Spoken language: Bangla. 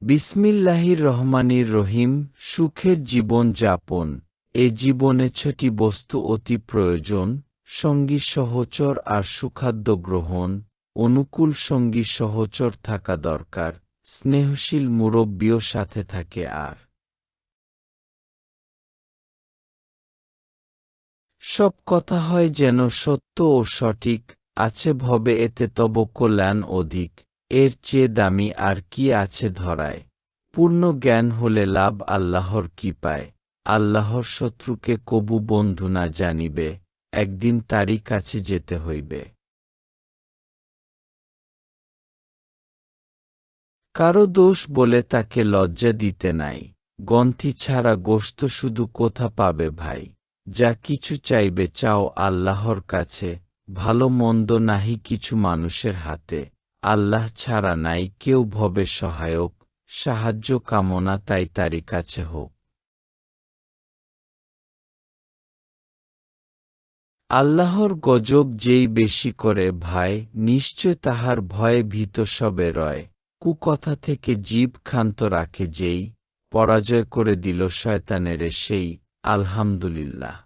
বিসমিল্লাহির রহমানির রহিম। সুখের জীবন যাপন। এ জীবনে ছটি বস্তু অতি প্রয়োজন: সঙ্গী সহচর আর সুখাদ্য গ্রহণ। অনুকূল সঙ্গী সহচর থাকা দরকার, স্নেহশীল মুরব্বিও সাথে থাকে, আর সব কথা হয় যেন সত্য ও সঠিক। আছে ভবে এতে তব কল্যাণ অধিক। এর চেয়ে দামি আর কি আছে ধরায়? পূর্ণ জ্ঞান হলে লাভ আল্লাহর কৃপায়। আল্লাহর শত্রুকে কবু বন্ধু না জানিবে, একদিন তারই কাছে যেতে হইবে। কারো দোষ বলে তাকে লজ্জা দিতে নাই, গ্রন্থি ছাড়া গোশত শুধু কোথা পাবে ভাই? যা কিছু চাইবে চাও আল্লাহর কাছে, ভালো মন্দ নাহি কিছু মানুষের হাতে। আল্লাহ ছাড়া নাই কেউ ভবে সহায়ক, সাহায্য কামনা তাই তারই কাছে হোক। আল্লাহর গজব যেই বেশি করে ভাই, নিশ্চয় তাহার ভয়ে ভীত সবে রয়। কুকথা থেকে জিভ ক্ষান্ত রাখে যেই, পরাজয় করে দিল শয়তানেরে সেই। আলহামদুলিল্লাহ।